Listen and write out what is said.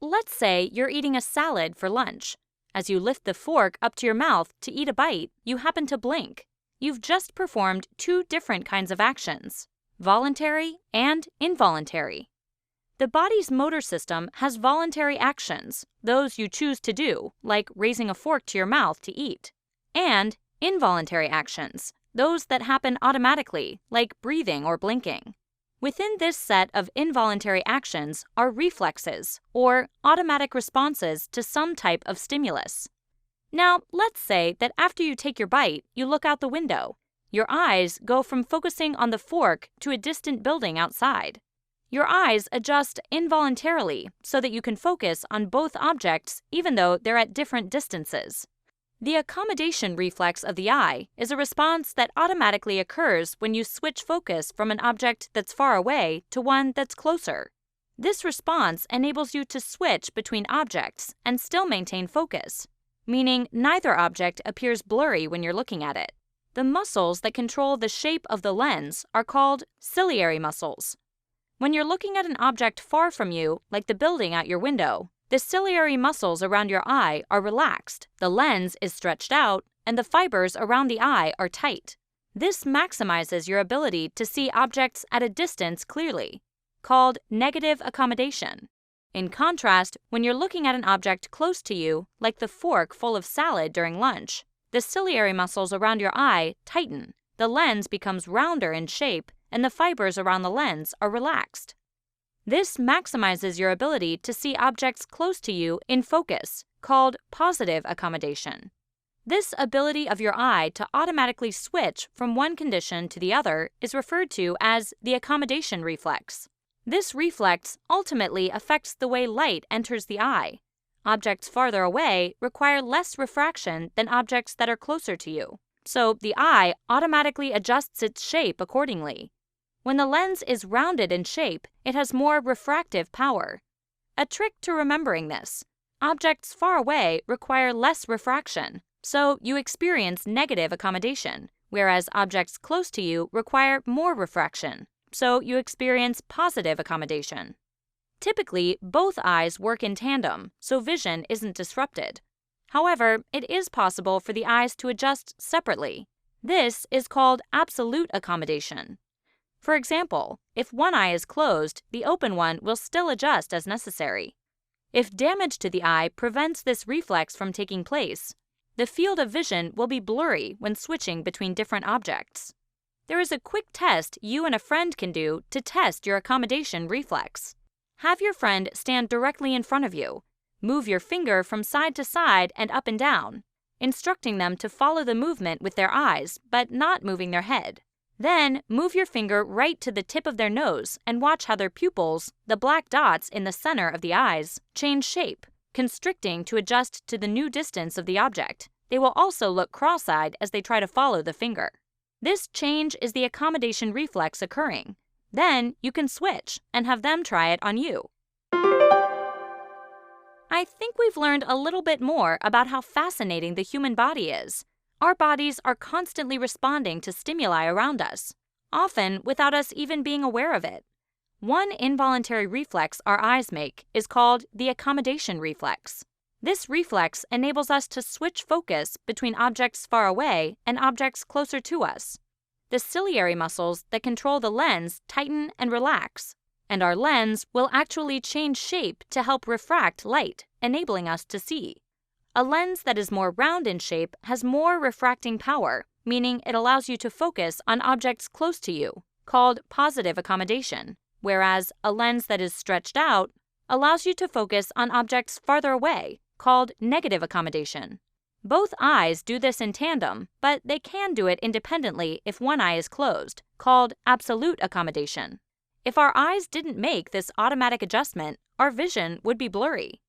let's say you're eating a salad for lunch. As you lift the fork up to your mouth to eat a bite, you happen to blink. You've just performed two different kinds of actions, voluntary and involuntary. The body's motor system has voluntary actions, those you choose to do, like raising a fork to your mouth to eat, and involuntary actions, those that happen automatically, like breathing or blinking. Within this set of involuntary actions are reflexes, or automatic responses to some type of stimulus. Now, let's say that after you take your bite, you look out the window. Your eyes go from focusing on the fork to a distant building outside. Your eyes adjust involuntarily so that you can focus on both objects even though they're at different distances. The accommodation reflex of the eye is a response that automatically occurs when you switch focus from an object that's far away to one that's closer. This response enables you to switch between objects and still maintain focus, meaning neither object appears blurry when you're looking at it. The muscles that control the shape of the lens are called ciliary muscles. When you're looking at an object far from you, like the building out your window, the ciliary muscles around your eye are relaxed, the lens is stretched out, and the fibers around the eye are tight. This maximizes your ability to see objects at a distance clearly, called negative accommodation. In contrast, when you're looking at an object close to you, like the fork full of salad during lunch, the ciliary muscles around your eye tighten, the lens becomes rounder in shape, and the fibers around the lens are relaxed. This maximizes your ability to see objects close to you in focus, called positive accommodation. This ability of your eye to automatically switch from one condition to the other is referred to as the accommodation reflex. This reflex ultimately affects the way light enters the eye. Objects farther away require less refraction than objects that are closer to you, so the eye automatically adjusts its shape accordingly. When the lens is rounded in shape, it has more refractive power. A trick to remembering this: objects far away require less refraction, so you experience negative accommodation, whereas objects close to you require more refraction, so you experience positive accommodation. Typically, both eyes work in tandem, so vision isn't disrupted. However, it is possible for the eyes to adjust separately. This is called absolute accommodation. For example, if one eye is closed, the open one will still adjust as necessary. If damage to the eye prevents this reflex from taking place, the field of vision will be blurry when switching between different objects. There is a quick test you and a friend can do to test your accommodation reflex. Have your friend stand directly in front of you. Move your finger from side to side and up and down, instructing them to follow the movement with their eyes, but not moving their head. Then, move your finger right to the tip of their nose and watch how their pupils, the black dots in the center of the eyes, change shape, constricting to adjust to the new distance of the object. They will also look cross-eyed as they try to follow the finger. This change is the accommodation reflex occurring. Then, you can switch and have them try it on you. I think we've learned a little bit more about how fascinating the human body is. Our bodies are constantly responding to stimuli around us, often without us even being aware of it. One involuntary reflex our eyes make is called the accommodation reflex. This reflex enables us to switch focus between objects far away and objects closer to us. The ciliary muscles that control the lens tighten and relax, and our lens will actually change shape to help refract light, enabling us to see. A lens that is more round in shape has more refracting power, meaning it allows you to focus on objects close to you, called positive accommodation, whereas a lens that is stretched out allows you to focus on objects farther away, called negative accommodation. Both eyes do this in tandem, but they can do it independently if one eye is closed, called absolute accommodation. If our eyes didn't make this automatic adjustment, our vision would be blurry.